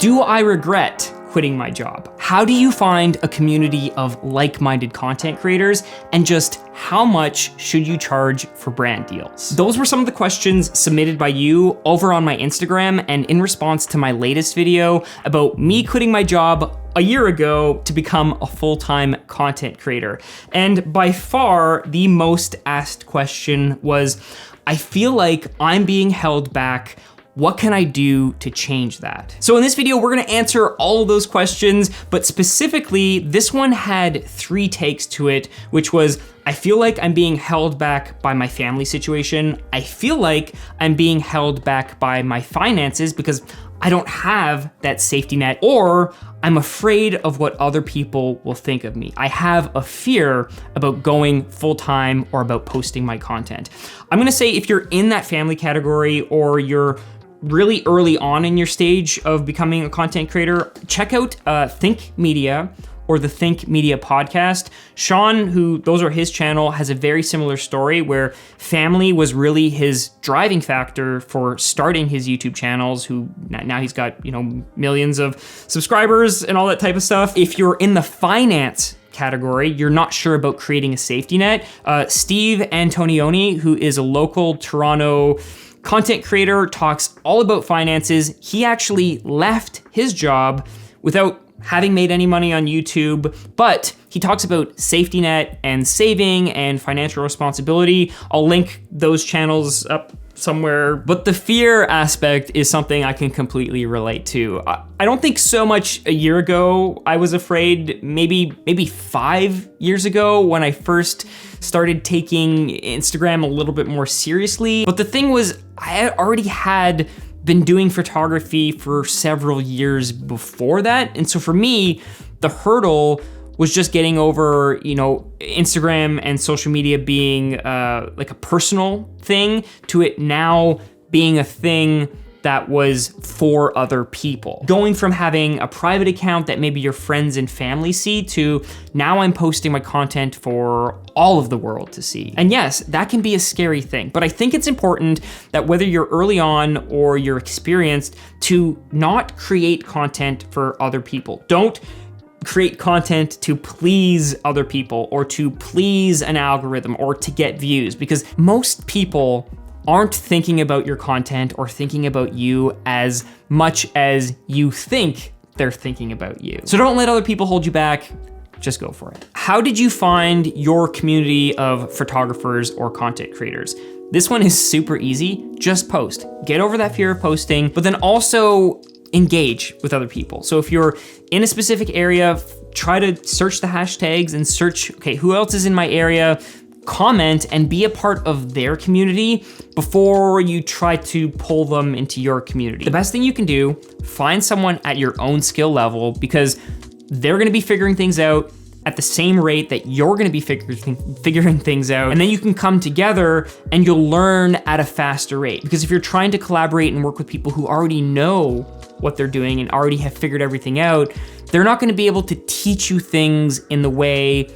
Do I regret quitting my job? How do you find a community of like-minded content creators? And just how much should you charge for brand deals? Those were some of the questions submitted by you over on my Instagram and in response to my latest video about me quitting my job a year ago to become a full-time content creator. And by far, the most asked question was, I feel like I'm being held back. What can I do to change that? So in this video, we're gonna answer all of those questions, but specifically, this one had 3 takes to it, which was, I feel like I'm being held back by my family situation. I feel like I'm being held back by my finances because I don't have that safety net, or I'm afraid of what other people will think of me. I have a fear about going full-time or about posting my content. I'm gonna say if you're in that family category or you're really early on in your stage of becoming a content creator, check out Think Media or the Think Media podcast. Sean, those are his channel, has a very similar story where family was really his driving factor for starting his YouTube channels, who now he's got, millions of subscribers and all that type of stuff. If you're in the finance category, you're not sure about creating a safety net, Steve Antonioni, who is a local Toronto content creator, talks all about finances. He actually left his job without having made any money on YouTube, but he talks about safety net and saving and financial responsibility. I'll link those channels up somewhere, but the fear aspect is something I can completely relate to. I don't think so much a year ago I was afraid, maybe 5 years ago when I first started taking Instagram a little bit more seriously. But the thing was, I already had been doing photography for several years before that. And so for me, the hurdle was just getting over, Instagram and social media being like a personal thing to it now being a thing that was for other people. Going from having a private account that maybe your friends and family see to now I'm posting my content for all of the world to see. And yes, that can be a scary thing, but I think it's important that whether you're early on or you're experienced, to not create content for other people. Don't create content to please other people or to please an algorithm or to get views, because most people aren't thinking about your content or thinking about you as much as you think they're thinking about you. So don't let other people hold you back, just go for it. How did you find your community of photographers or content creators? This one is super easy, just post. Get over that fear of posting, but then also engage with other people. So if you're in a specific area, try to search the hashtags and search, okay, who else is in my area? Comment and be a part of their community before you try to pull them into your community. The best thing you can do, find someone at your own skill level, because they're gonna be figuring things out at the same rate that you're gonna be figuring things out. And then you can come together and you'll learn at a faster rate. Because if you're trying to collaborate and work with people who already know what they're doing and already have figured everything out, they're not gonna be able to teach you things in the way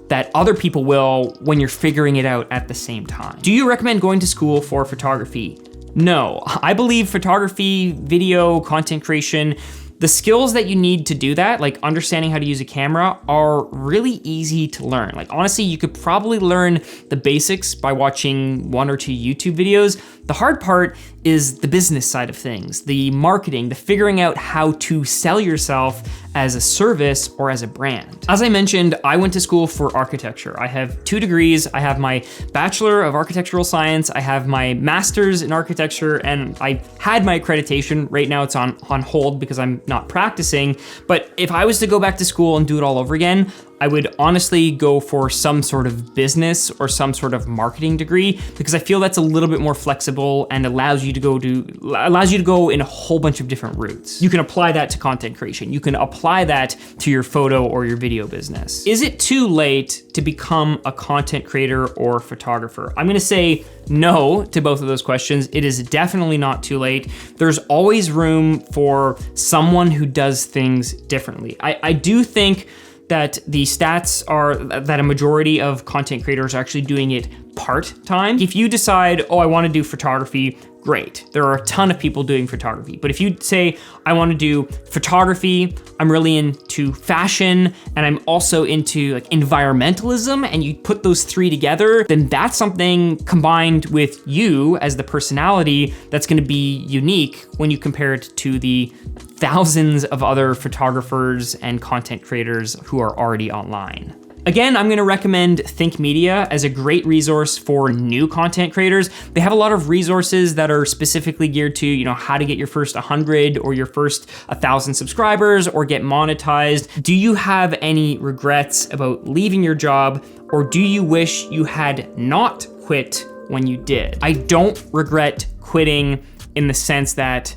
that other people will when you're figuring it out at the same time. Do you recommend going to school for photography? No, I believe photography, video, content creation, the skills that you need to do that, like understanding how to use a camera, are really easy to learn. Like honestly, you could probably learn the basics by watching 1 or 2 YouTube videos. The hard part is the business side of things, the marketing, the figuring out how to sell yourself as a service or as a brand. As I mentioned, I went to school for architecture. I have 2 degrees. I have my Bachelor of Architectural Science. I have my Master's in Architecture, and I had my accreditation. Right now it's on hold because I'm not practicing. But if I was to go back to school and do it all over again, I would honestly go for some sort of business or some sort of marketing degree, because I feel that's a little bit more flexible and allows you to go in a whole bunch of different routes. You can apply that to content creation. You can apply that to your photo or your video business. Is it too late to become a content creator or photographer? I'm gonna say no to both of those questions. It is definitely not too late. There's always room for someone who does things differently. I do think that the stats are that a majority of content creators are actually doing it part-time. If you decide, oh, I wanna do photography great. There are a ton of people doing photography. But if you say, I want to do photography, I'm really into fashion, and I'm also into like environmentalism, and you put those three together, then that's something combined with you as the personality that's going to be unique when you compare it to the thousands of other photographers and content creators who are already online. Again, I'm gonna recommend Think Media as a great resource for new content creators. They have a lot of resources that are specifically geared to, how to get your first 100 or your first 1,000 subscribers or get monetized. Do you have any regrets about leaving your job, or do you wish you had not quit when you did? I don't regret quitting in the sense that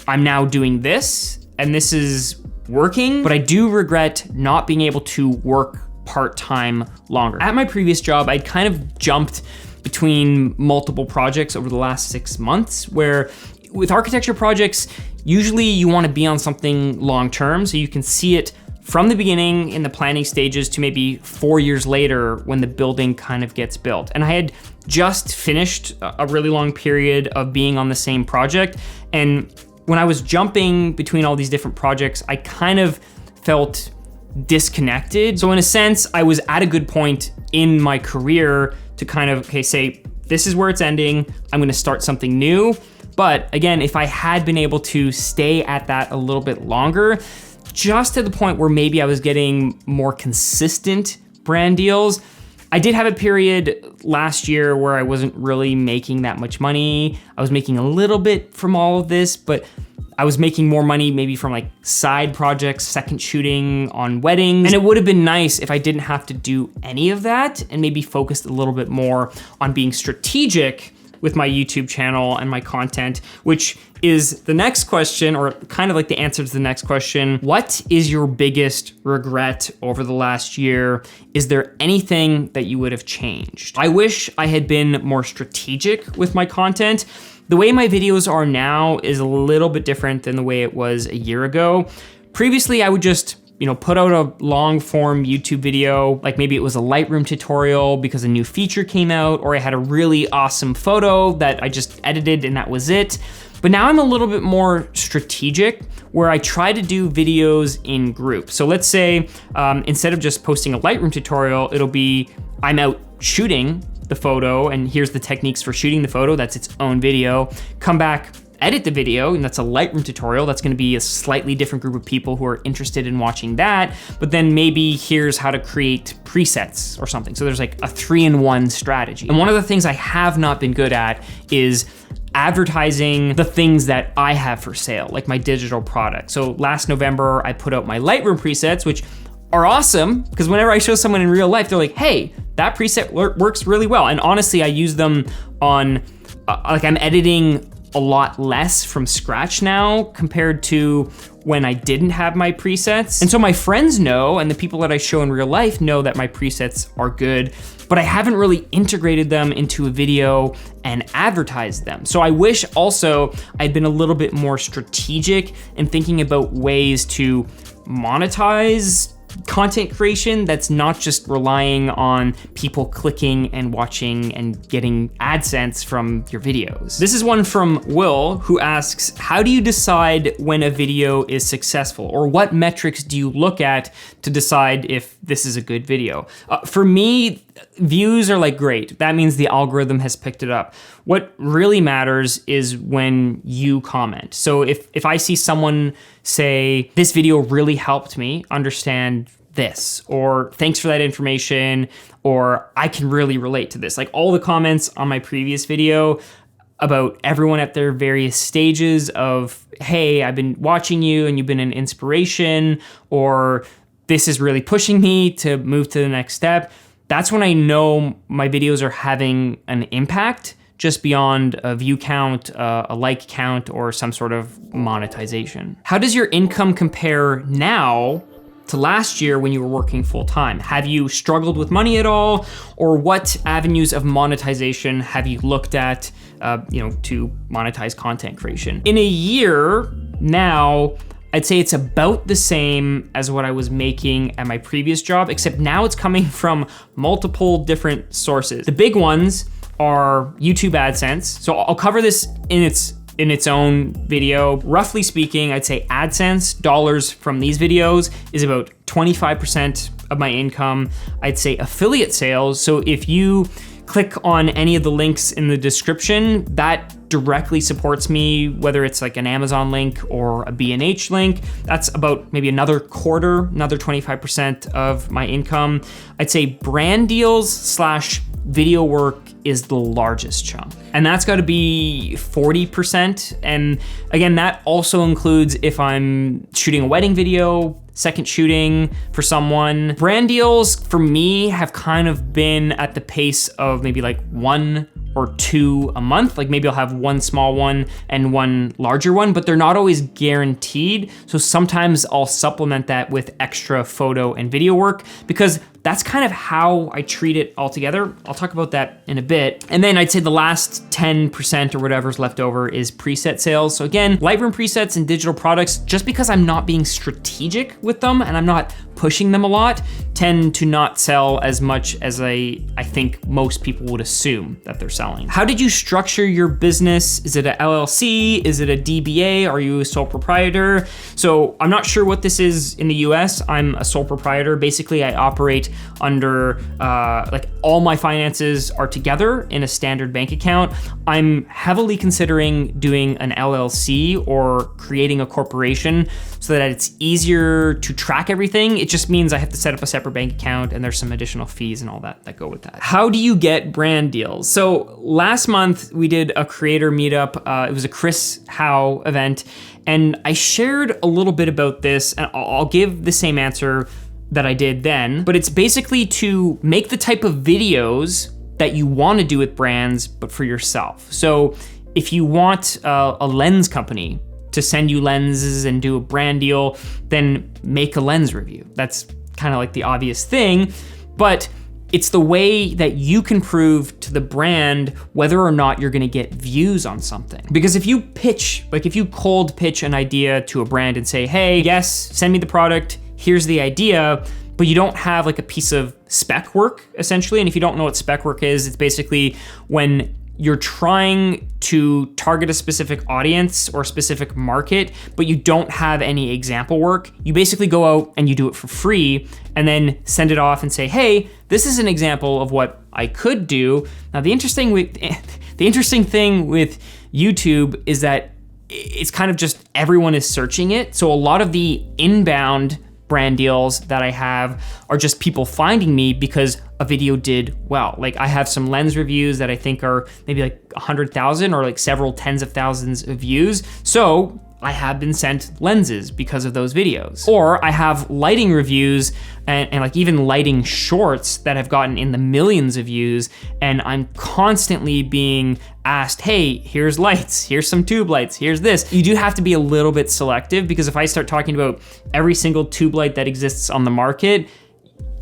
I'm now doing this and this is working, but I do regret not being able to work part-time longer. At my previous job, I'd kind of jumped between multiple projects over the last 6 months, where with architecture projects, usually you want to be on something long-term so you can see it from the beginning in the planning stages to maybe 4 years later when the building kind of gets built. And I had just finished a really long period of being on the same project. And when I was jumping between all these different projects, I kind of felt disconnected. So in a sense, I was at a good point in my career to kind of, say, this is where it's ending. I'm gonna start something new. But again, if I had been able to stay at that a little bit longer, just to the point where maybe I was getting more consistent brand deals. I did have a period last year where I wasn't really making that much money. I was making a little bit from all of this, but I was making more money maybe from like side projects, second shooting on weddings. And it would have been nice if I didn't have to do any of that and maybe focused a little bit more on being strategic with my YouTube channel and my content, which is the next question, or kind of like the answer to the next question. What is your biggest regret over the last year? Is there anything that you would have changed? I wish I had been more strategic with my content. The way my videos are now is a little bit different than the way it was a year ago. Previously, I would just put out a long form YouTube video, like maybe it was a Lightroom tutorial because a new feature came out, or I had a really awesome photo that I just edited and that was it. But now I'm a little bit more strategic, where I try to do videos in groups. So let's say instead of just posting a Lightroom tutorial, it'll be I'm out shooting the photo and here's the techniques for shooting the photo. That's its own video. Come back, edit the video, and that's a Lightroom tutorial. That's gonna be a slightly different group of people who are interested in watching that, but then maybe here's how to create presets or something. So there's like a 3-in-1 strategy. And one of the things I have not been good at is advertising the things that I have for sale, like my digital product. So last November, I put out my Lightroom presets, which are awesome, because whenever I show someone in real life, they're like, hey, that preset works really well. And honestly, I use them on, I'm editing a lot less from scratch now compared to when I didn't have my presets. And so my friends know, and the people that I show in real life know that my presets are good, but I haven't really integrated them into a video and advertised them. So I wish also I'd been a little bit more strategic in thinking about ways to monetize content creation that's not just relying on people clicking and watching and getting AdSense from your videos. This is one from Will, who asks, how do you decide when a video is successful, or what metrics do you look at to decide if this is a good video? For me, views are like great. That means the algorithm has picked it up. What really matters is when you comment. So if I see someone say, this video really helped me understand this, or thanks for that information, or I can really relate to this. Like all the comments on my previous video about everyone at their various stages of, hey, I've been watching you and you've been an inspiration, or this is really pushing me to move to the next step. That's when I know my videos are having an impact just beyond a view count, a like count, or some sort of monetization. How does your income compare now to last year when you were working full time? Have you struggled with money at all? Or what avenues of monetization have you looked at to monetize content creation? In a year now, I'd say it's about the same as what I was making at my previous job, except now it's coming from multiple different sources. The big ones are YouTube AdSense. So I'll cover this in its own video. Roughly speaking, I'd say AdSense dollars from these videos is about 25% of my income. I'd say affiliate sales. So if you click on any of the links in the description, that directly supports me, whether it's like an Amazon link or a B&H link. That's about maybe another 25% of my income. I'd say brand deals / video work is the largest chunk. And that's gotta be 40%. And again, that also includes if I'm shooting a wedding video, second shooting for someone. Brand deals for me have kind of been at the pace of maybe like 1 or 2 a month. Like maybe I'll have one small one and one larger one, but they're not always guaranteed. So sometimes I'll supplement that with extra photo and video work because that's kind of how I treat it altogether. I'll talk about that in a bit. And then I'd say the last 10% or whatever's left over is preset sales. So again, Lightroom presets and digital products, just because I'm not being strategic with them and I'm not pushing them a lot, tend to not sell as much as I think most people would assume that they're selling. How did you structure your business? Is it a LLC? Is it a DBA? Are you a sole proprietor? So I'm not sure what this is in the US. I'm a sole proprietor. Basically, I operate under, like all my finances are together in a standard bank account. I'm heavily considering doing an LLC or creating a corporation so that it's easier to track everything. It just means I have to set up a separate bank account and there's some additional fees and all that go with that. How do you get brand deals? So last month we did a creator meetup. It was a Chris Howe event and I shared a little bit about this and I'll give the same answer that I did then, but it's basically to make the type of videos that you want to do with brands, but for yourself. So if you want a lens company to send you lenses and do a brand deal, then make a lens review. That's kind of like the obvious thing, but it's the way that you can prove to the brand whether or not you're gonna get views on something. Because if you pitch, like if you cold pitch an idea to a brand and say, hey, yes, send me the product, here's the idea, but you don't have like a piece of spec work essentially. And if you don't know what spec work is, it's basically when you're trying to target a specific audience or a specific market, but you don't have any example work. You basically go out and you do it for free and then send it off and say, hey, this is an example of what I could do. Now, the interesting thing with YouTube is that it's kind of just everyone is searching it. So a lot of the inbound brand deals that I have are just people finding me because a video did well. Like I have some lens reviews that I think are maybe like 100,000 or like several tens of thousands of views. So I have been sent lenses because of those videos. Or I have lighting reviews and like even lighting shorts that have gotten in the millions of views, and I'm constantly being asked, hey, here's lights, here's some tube lights, here's this. You do have to be a little bit selective because if I start talking about every single tube light that exists on the market,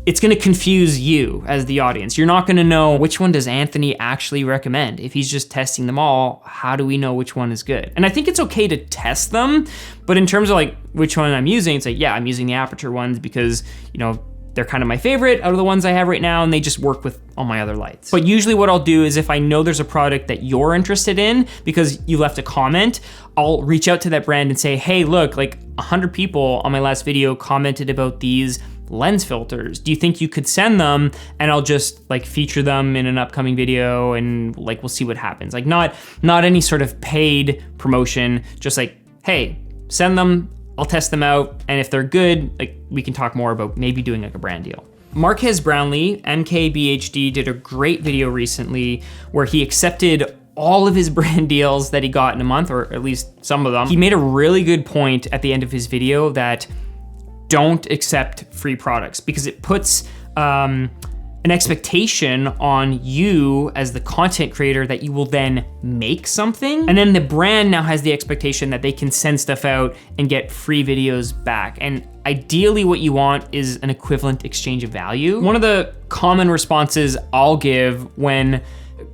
it's gonna confuse you as the audience. You're not gonna know which one does Anthony actually recommend. If he's just testing them all, how do we know which one is good? And I think it's okay to test them, but in terms of like which one I'm using, it's like, yeah, I'm using the aperture ones because, you know, they're kind of my favorite out of the ones I have right now and they just work with all my other lights. But usually what I'll do is if I know there's a product that you're interested in because you left a comment, I'll reach out to that brand and say, hey, look, like 100 people on my last video commented about these lens filters. Do you think you could send them? And I'll just like feature them in an upcoming video and like, we'll see what happens. Like not any sort of paid promotion, just like, hey, send them, I'll test them out. And if they're good, like we can talk more about maybe doing like a brand deal. Marquez Brownlee, MKBHD, did a great video recently where he accepted all of his brand deals that he got in a month, or at least some of them. He made a really good point at the end of his video that don't accept free products because it puts an expectation on you as the content creator that you will then make something. And then the brand now has the expectation that they can send stuff out and get free videos back. And ideally what you want is an equivalent exchange of value. One of the common responses I'll give when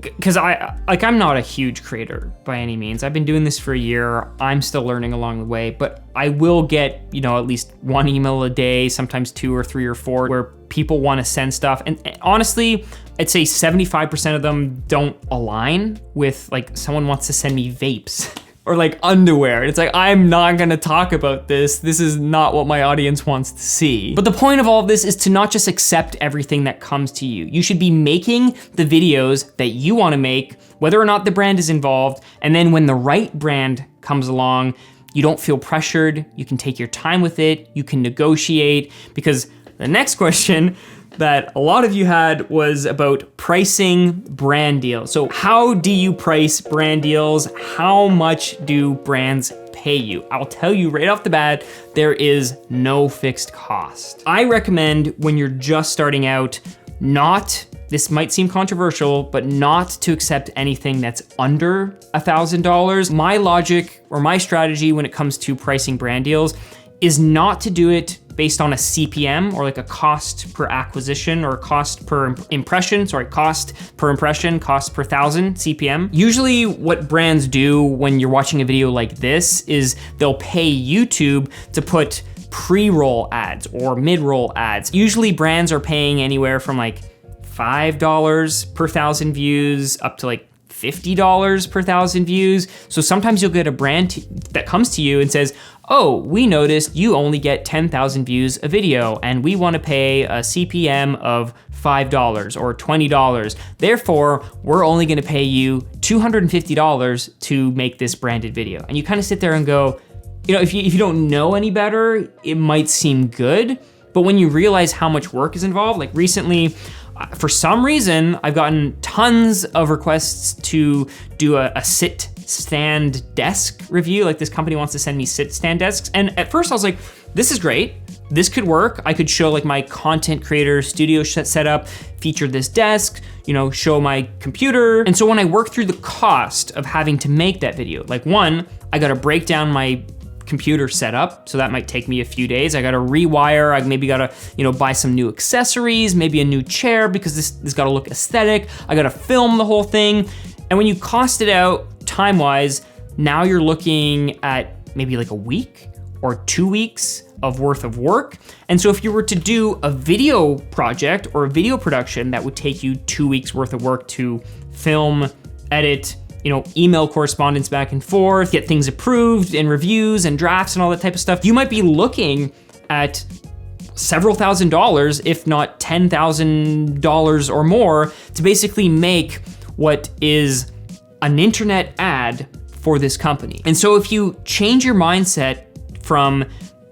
because I'm not a huge creator by any means. I've been doing this for a year. I'm still learning along the way, but I will get, at least one email a day, sometimes 2 or 3 or 4, where people want to send stuff. And honestly, I'd say 75% of them don't align with, like, someone wants to send me vapes or like underwear. It's like, I'm not gonna talk about this. This is not what my audience wants to see. But the point of all of this is to not just accept everything that comes to you. You should be making the videos that you wanna make, whether or not the brand is involved. And then when the right brand comes along, you don't feel pressured. You can take your time with it. You can negotiate, because the next question that a lot of you had was about pricing brand deals. So how do you price brand deals? How much do brands pay you? I'll tell you right off the bat, there is no fixed cost. I recommend when you're just starting out, this might seem controversial, but not to accept anything that's under $1,000. My logic or my strategy when it comes to pricing brand deals is not to do it based on a CPM, or like a cost per acquisition, or cost per impression, cost per impression, cost per 1,000 CPM. Usually what brands do when you're watching a video like this is they'll pay YouTube to put pre-roll ads or mid-roll ads. Usually brands are paying anywhere from like $5 per 1,000 views up to like $50 per 1,000 views. So sometimes you'll get a brand that comes to you and says, oh, we noticed you only get 10,000 views a video and we want to pay a CPM of $5 or $20. Therefore, we're only going to pay you $250 to make this branded video. And you kind of sit there and go, if you don't know any better, it might seem good. But when you realize how much work is involved, like recently, for some reason, I've gotten tons of requests to do a sit stand desk review. Like, this company wants to send me sit stand desks. And at first I was like, this is great. This could work. I could show like my content creator studio setup, feature this desk, show my computer. And so when I worked through the cost of having to make that video, like, one, I got to break down my computer setup, so that might take me a few days. I gotta rewire, I maybe gotta, buy some new accessories, maybe a new chair, because this gotta look aesthetic. I gotta film the whole thing. And when you cost it out time-wise, now you're looking at maybe like a week or 2 weeks of worth of work. And so if you were to do a video project or a video production that would take you 2 weeks worth of work to film, edit, email correspondence back and forth, get things approved and reviews and drafts and all that type of stuff, you might be looking at several $1,000s, if not $10,000 or more, to basically make what is an internet ad for this company. And so if you change your mindset from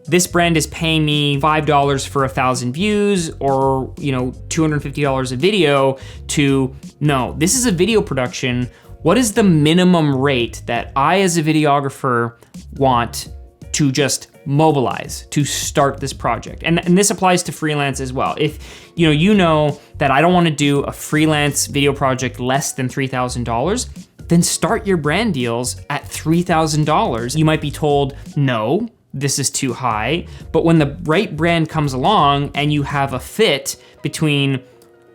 this brand is paying me $5 for 1,000 views or, $250 a video, to no, this is a video production. What is the minimum rate that I as a videographer want to just mobilize to start this project? And this applies to freelance as well. If you know that I don't want to do a freelance video project less than $3,000, then start your brand deals at $3,000. You might be told, no, this is too high. But when the right brand comes along and you have a fit between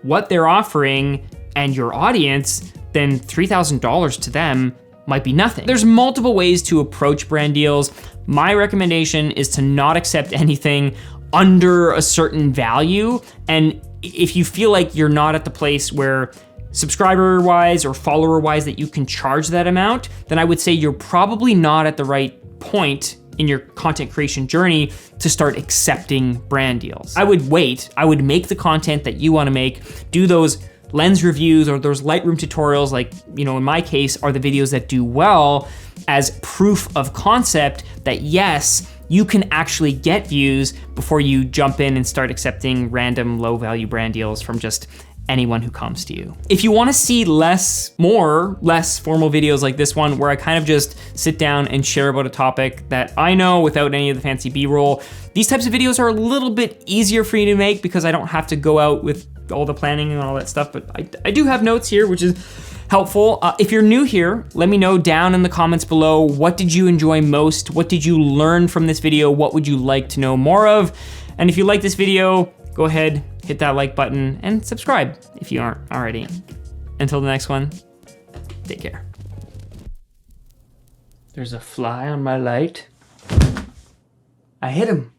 what they're offering and your audience, then $3,000 to them might be nothing. There's multiple ways to approach brand deals. My recommendation is to not accept anything under a certain value. And if you feel like you're not at the place where subscriber-wise or follower-wise that you can charge that amount, then I would say you're probably not at the right point in your content creation journey to start accepting brand deals. I would wait. I would make the content that you want to make, do those lens reviews or those Lightroom tutorials, like, in my case, are the videos that do well as proof of concept that yes, you can actually get views before you jump in and start accepting random low value brand deals from just anyone who comes to you. If you want to see less formal videos like this one, where I kind of just sit down and share about a topic that I know without any of the fancy B-roll, these types of videos are a little bit easier for you to make because I don't have to go out with all the planning and all that stuff, but I do have notes here, which is helpful. If you're new here, let me know down in the comments below, what did you enjoy most? What did you learn from this video? What would you like to know more of? And if you like this video, go ahead, hit that like button and subscribe if you aren't already. Until the next one, take care. There's a fly on my light. I hit him.